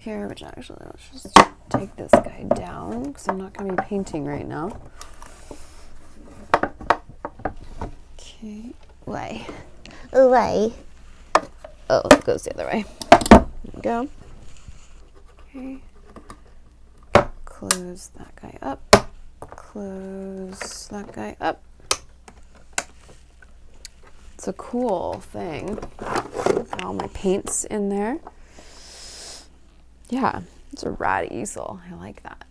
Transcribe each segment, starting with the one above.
here, which actually, let's just take this guy down because I'm not going to be painting right now. Okay, way. Away. Oh, it goes the other way. There we go. Okay. Close that guy up. Close that guy up. It's a cool thing. Got all my paints in there. Yeah, it's a rad easel. I like that.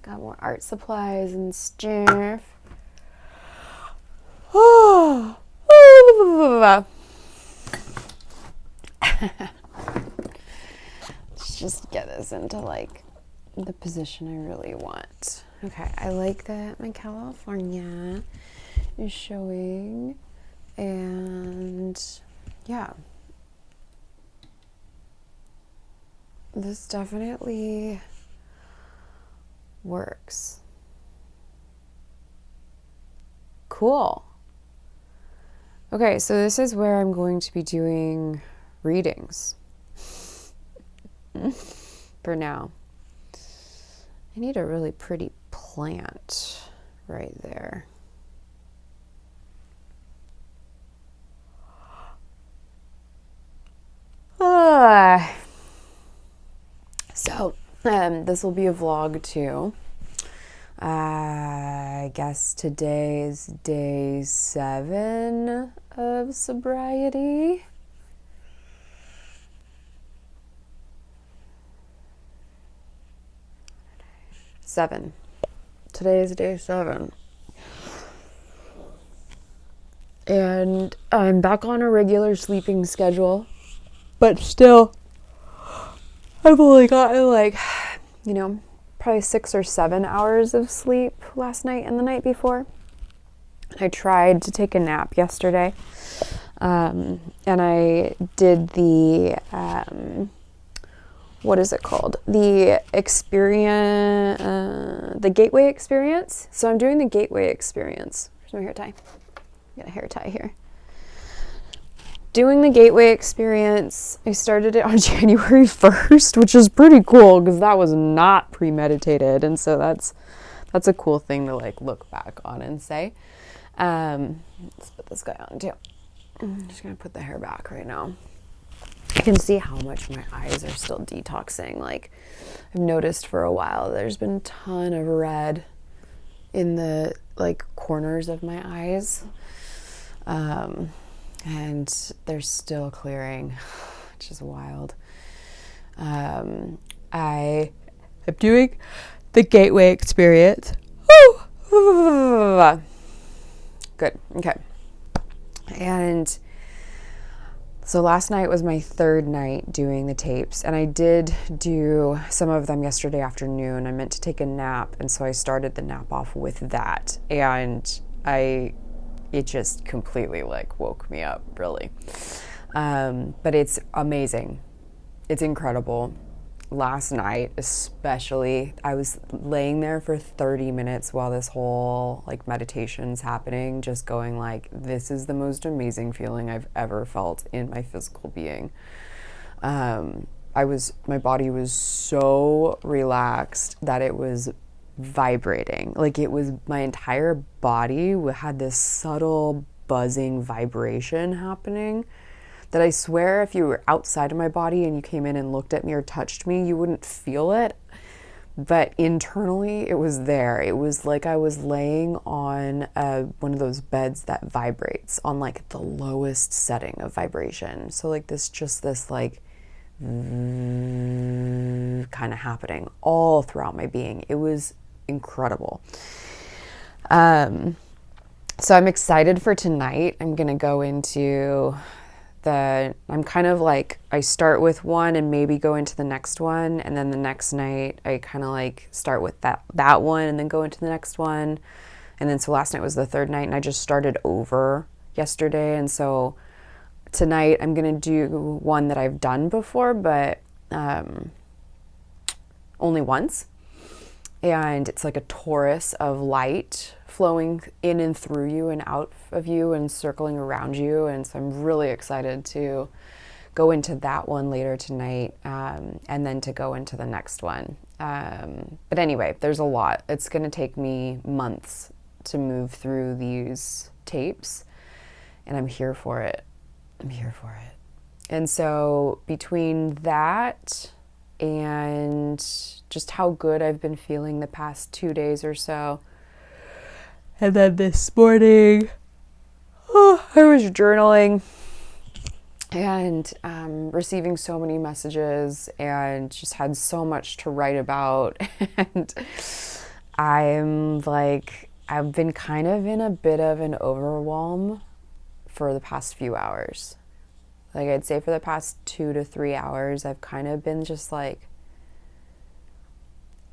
Got more art supplies and stuff. Oh. Let's just get this into like the position I really want. Okay, I like that my California is showing, and yeah, this definitely works. Cool. Okay, so this is where I'm going to be doing readings for now. I need a really pretty plant right there. So this will be a vlog too. I guess today is day 7 of sobriety. Today is day 7. And I'm back on a regular sleeping schedule, but still, I've only gotten like, probably 6 or 7 hours of sleep last night and the night before. I tried to take a nap yesterday, and I did the, what is it called? The experience, the gateway experience. So I'm doing the gateway experience. Where's my hair tie? Got a hair tie here. Doing the gateway experience. I started it on January 1st, which is pretty cool because that was not premeditated. And so that's a cool thing to like look back on and say. Let's put this guy on too. I'm just going to put the hair back right now. I can see how much my eyes are still detoxing. Like, I've noticed for a while there's been a ton of red in the like corners of my eyes, and they're still clearing, which is wild. I am doing the gateway experience. Woo! Good. Okay. And so last night was my 3rd night doing the tapes, and I did do some of them yesterday afternoon. I meant to take a nap, and so I started the nap off with that, and it just completely like woke me up, really. But it's amazing. It's incredible. Last night especially, I was laying there for 30 minutes while this whole like meditation's happening, just going like, this is the most amazing feeling I've ever felt in my physical being. My body was so relaxed that it was vibrating. Like, it was, my entire body had this subtle buzzing vibration happening that I swear if you were outside of my body and you came in and looked at me or touched me, you wouldn't feel it. But internally, it was there. It was like I was laying on one of those beds that vibrates on like the lowest setting of vibration. So like this like kind of happening all throughout my being. It was incredible. So I'm excited for tonight. I'm gonna go into I'm kind of like, I start with one and maybe go into the next one, and then the next night I kind of like start with that one and then go into the next one. And then so last night was the 3rd night, and I just started over yesterday, and so tonight I'm gonna do one that I've done before, but only once. And it's like a torus of light flowing in and through you and out of you and circling around you. And so I'm really excited to go into that one later tonight, and then to go into the next one. But anyway, there's a lot. It's going to take me months to move through these tapes, and I'm here for it. I'm here for it. And so between that and just how good I've been feeling the past 2 days or so, and then this morning, I was journaling and receiving so many messages and just had so much to write about. And I've been kind of in a bit of an overwhelm for the past few hours. Like I'd say for the past 2 to 3 hours, I've kind of been just like,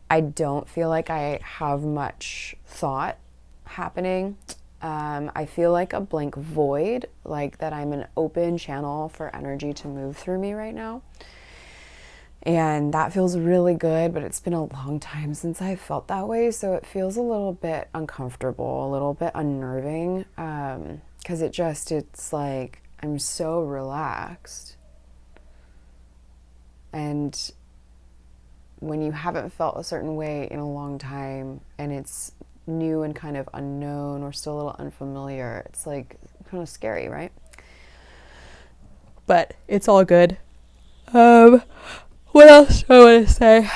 I don't feel like I have much thought happening. I feel like a blank void, like that I'm an open channel for energy to move through me right now. And that feels really good, but it's been a long time since I felt that way. So it feels a little bit uncomfortable, a little bit unnerving, because it's like I'm so relaxed. And when you haven't felt a certain way in a long time and it's new and kind of unknown or still a little unfamiliar, it's like kind of scary, right? But it's all good. What else do I want to say?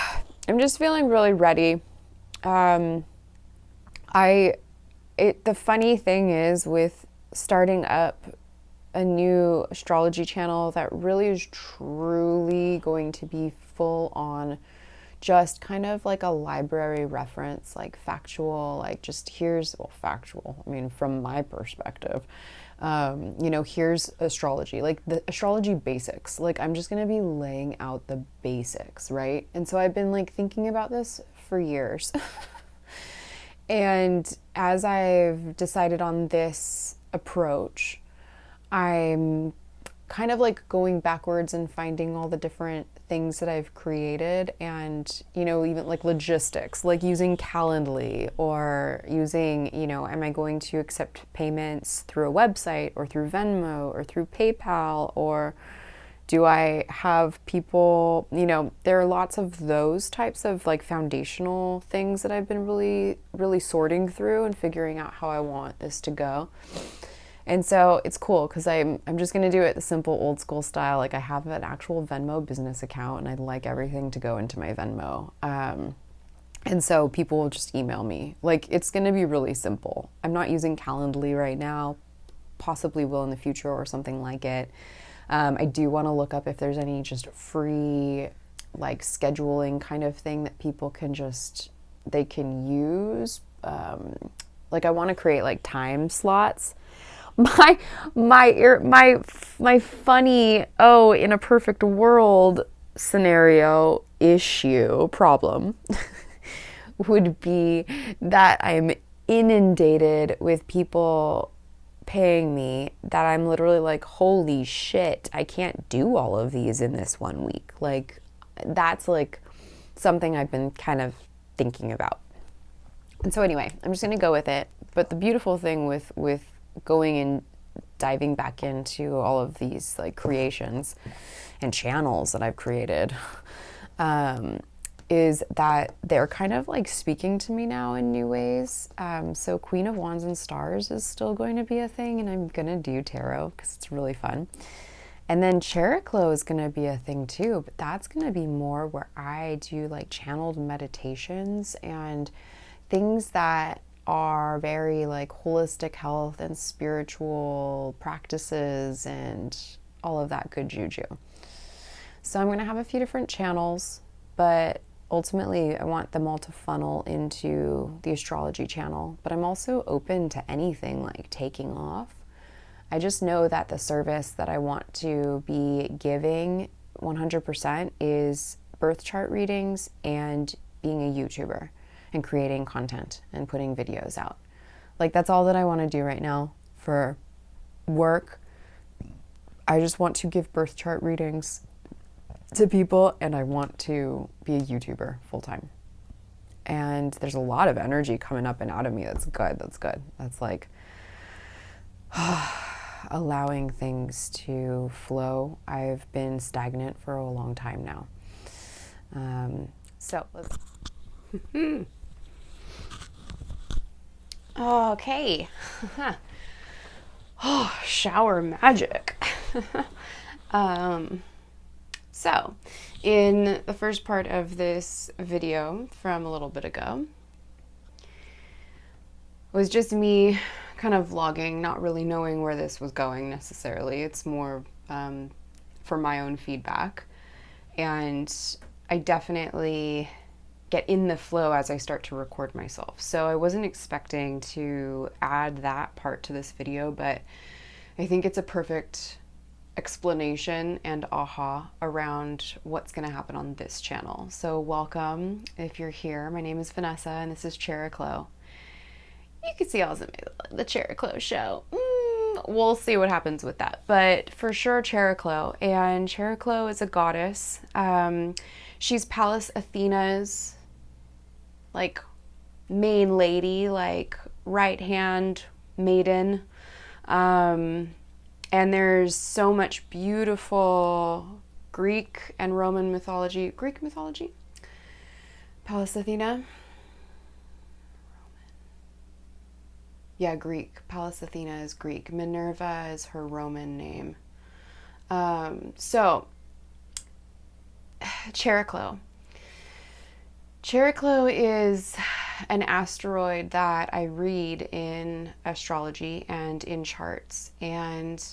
I'm just feeling really ready. The funny thing is with starting up a new astrology channel that really is truly going to be full on just kind of like a library reference, like factual, like just factual, I mean, from my perspective, here's astrology, like the astrology basics, like I'm just going to be laying out the basics, right? And so I've been like thinking about this for years. And as I've decided on this approach, I'm kind of like going backwards and finding all the different things that I've created, and even like logistics, like using Calendly or using, am I going to accept payments through a website or through Venmo or through PayPal, or do I have people, there are lots of those types of like foundational things that I've been really, really sorting through and figuring out how I want this to go. And so it's cool because I'm just going to do it the simple old school style. Like I have an actual Venmo business account and I'd like everything to go into my Venmo. And so people will just email me. Like it's going to be really simple. I'm not using Calendly right now, possibly will in the future or something like it. I do want to look up if there's any just free like scheduling kind of thing that people can they can use. Like I want to create like time slots. My funny, in a perfect world scenario problem would be that I'm inundated with people paying me that I'm literally like, holy shit, I can't do all of these in this 1 week. Like that's like something I've been kind of thinking about. And so anyway, I'm just going to go with it. But the beautiful thing with going and diving back into all of these like creations and channels that I've created is that they're kind of like speaking to me now in new ways. So Queen of Wands and Stars is still going to be a thing, and I'm going to do tarot because it's really fun. And then Chariklo is going to be a thing too, but that's going to be more where I do like channeled meditations and things that are very like holistic health and spiritual practices and all of that good juju. So I'm going to have a few different channels, but ultimately I want them all to funnel into the astrology channel. But I'm also open to anything like taking off. I just know that the service that I want to be giving 100% is birth chart readings and being a YouTuber and creating content and putting videos out. Like that's all that I want to do right now for work. I just want to give birth chart readings to people, and I want to be a YouTuber full time. And there's a lot of energy coming up and out of me. That's good. That's like, allowing things to flow. I've been stagnant for a long time now. So let's. Okay. Oh, shower magic. So in the first part of this video from a little bit ago was just me kind of vlogging, not really knowing where this was going necessarily. It's more for my own feedback. And I definitely get in the flow as I start to record myself. So I wasn't expecting to add that part to this video, but I think it's a perfect explanation and aha around what's going to happen on this channel. So welcome if you're here. My name is Vanessa and this is Chariklo. You can see also the Chariklo show. We'll see what happens with that. But for sure Chariklo. And Chariklo is a goddess. She's Pallas Athena's like main lady, like right hand maiden. And there's so much beautiful Greek and Roman mythology. Greek mythology? Pallas Athena? Yeah, Greek. Pallas Athena is Greek. Minerva is her Roman name. So, Chariklo. Chariklo is an asteroid that I read in astrology and in charts. And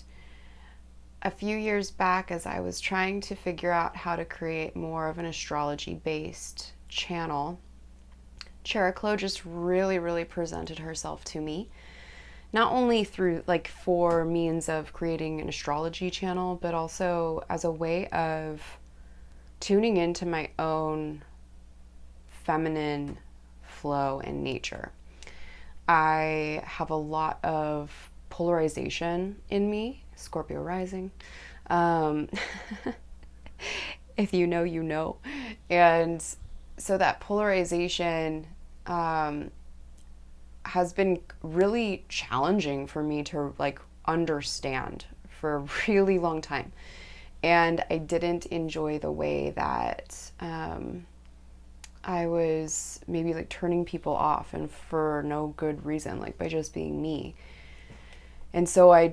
a few years back, as I was trying to figure out how to create more of an astrology-based channel, Chariklo just really presented herself to me. Not only through like for means of creating an astrology channel, but also as a way of tuning into my own feminine flow and nature. I have a lot of polarization in me, Scorpio rising. If you know, you know. And so that polarization has been really challenging for me to like understand for a really long time. And I didn't enjoy the way that I was maybe like turning people off and for no good reason, like by just being me. And so I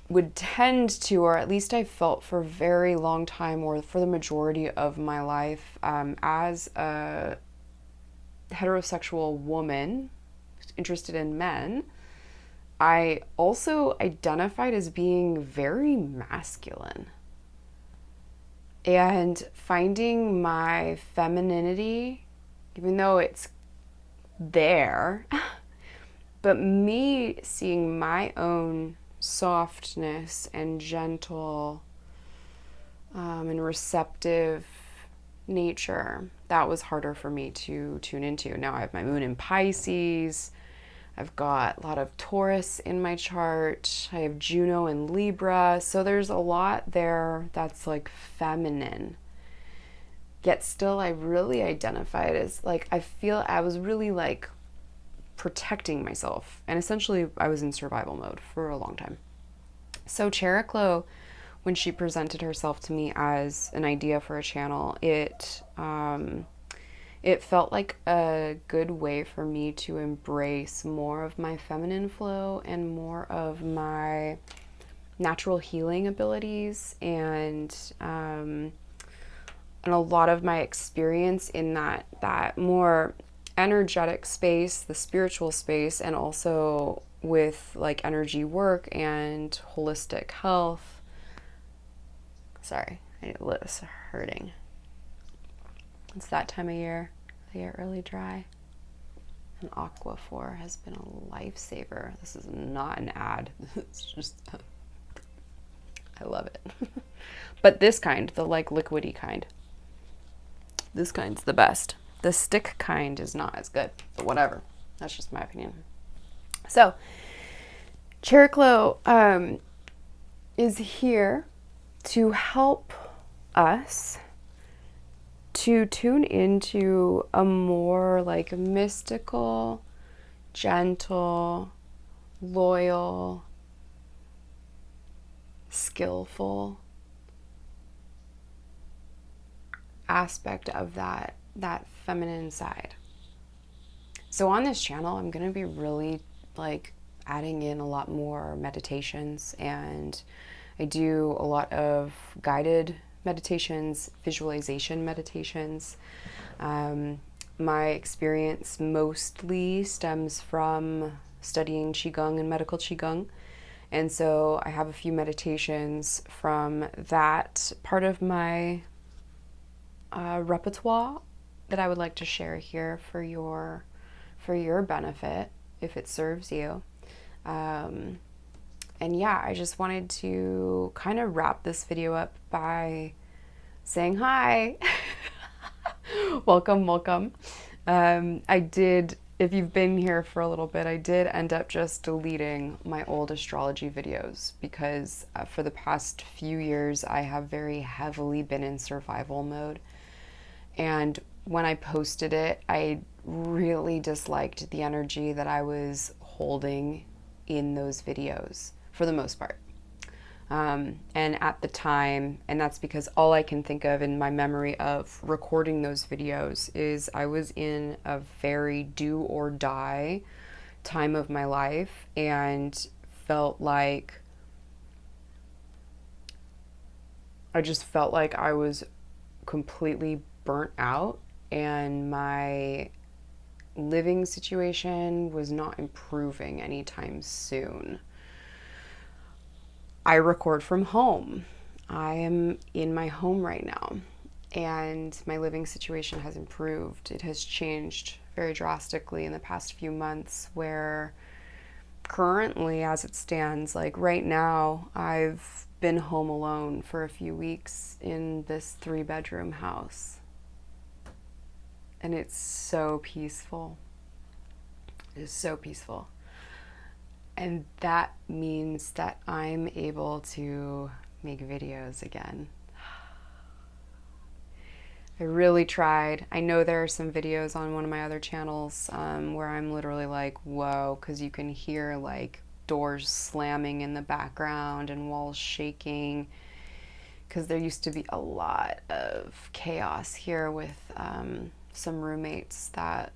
would tend to, or at least I felt for a very long time, or for the majority of my life, as a heterosexual woman interested in men, I also identified as being very masculine. And finding my femininity, even though it's there, but me seeing my own softness and gentle and receptive nature, that was harder for me to tune into. Now I have my moon in Pisces. I've got a lot of Taurus in my chart. I have Juno and Libra. So there's a lot there that's like feminine. Yet still I really identified as like, I feel I was really like protecting myself. And essentially I was in survival mode for a long time. So Chariklo, when she presented herself to me as an idea for a channel, it felt like a good way for me to embrace more of my feminine flow and more of my natural healing abilities and a lot of my experience in that more energetic space, the spiritual space, and also with like energy work and holistic health. Sorry, my lips are hurting. It's that time of year. They get really dry. And Aquaphor has been a lifesaver. This is not an ad. It's just, I love it. But this kind, the like liquidy kind, this kind's the best. The stick kind is not as good, but whatever. That's just my opinion. So, Chariklo is here to help us to tune into a more like mystical, gentle, loyal, skillful aspect of that feminine side. So on this channel, I'm going to be really like adding in a lot more meditations, and I do a lot of guided meditations, visualization meditations. My experience mostly stems from studying Qigong and medical Qigong. And so I have a few meditations from that part of my repertoire that I would like to share here for your benefit, if it serves you. And yeah, I just wanted to kind of wrap this video up by saying hi. Welcome. If you've been here for a little bit, I did end up just deleting my old astrology videos because for the past few years, I have very heavily been in survival mode. And when I posted it, I really disliked the energy that I was holding in those videos for the most part. And at the time, and that's because all I can think of in my memory of recording those videos is I was in a very do or die time of my life and I just felt like I was completely burnt out and my living situation was not improving anytime soon. I record from home. I am in my home right now, and my living situation has improved. It has changed very drastically in the past few months, where currently, as it stands, like right now, I've been home alone for a few weeks in this 3-bedroom house. And it's so peaceful. It is so peaceful. And that means that I'm able to make videos again. I really tried. I know there are some videos on one of my other channels where I'm literally like, whoa, because you can hear like doors slamming in the background and walls shaking, because there used to be a lot of chaos here with some roommates that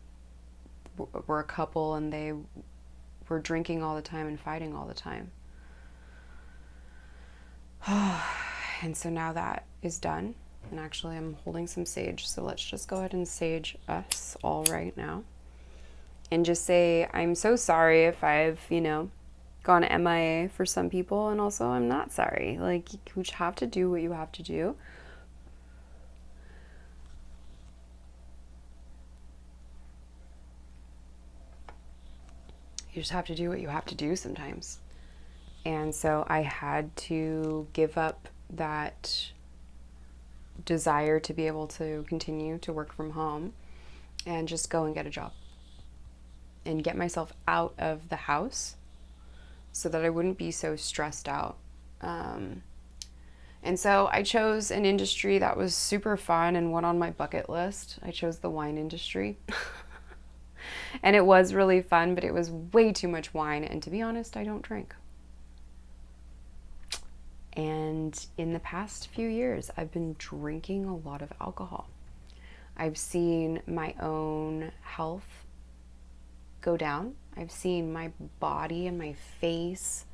were a couple, and they were drinking all the time and fighting all the time. And so now that is done, and actually I'm holding some sage, so let's just go ahead and sage us all right now and just say I'm so sorry if I've, gone MIA for some people, and also I'm not sorry. Like, you have to do what you have to do. You just have to do what you have to do sometimes. And so I had to give up that desire to be able to continue to work from home and just go and get a job and get myself out of the house so that I wouldn't be so stressed out. And so I chose an industry that was super fun and went on my bucket list. I chose the wine industry. And it was really fun, but it was way too much wine. And to be honest, I don't drink. And in the past few years, I've been drinking a lot of alcohol. I've seen my own health go down. I've seen my body and my face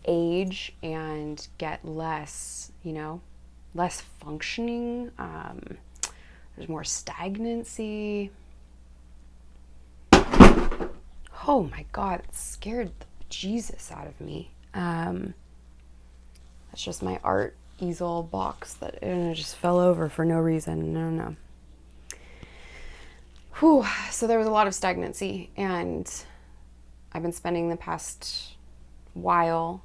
age and get less, less functioning. There's more stagnancy. Oh my God, it scared the Jesus out of me. That's just my art easel box that just fell over for no reason. No. Whew. So there was a lot of stagnancy, and I've been spending the past while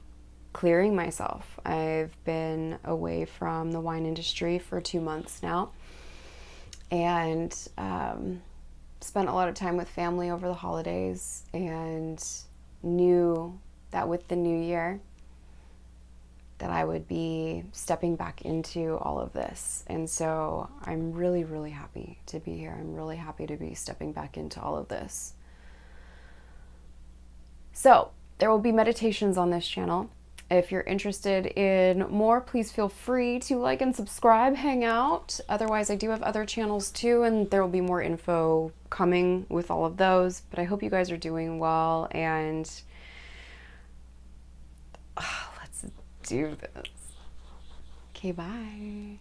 clearing myself. I've been away from the wine industry for 2 months now, and spent a lot of time with family over the holidays, and knew that with the new year that I would be stepping back into all of this. And so I'm really, really happy to be here. I'm really happy to be stepping back into all of this. So there will be meditations on this channel. If you're interested in more, please feel free to like and subscribe, hang out. Otherwise, I do have other channels too, and there will be more info coming with all of those. But I hope you guys are doing well, and let's do this. Okay, bye.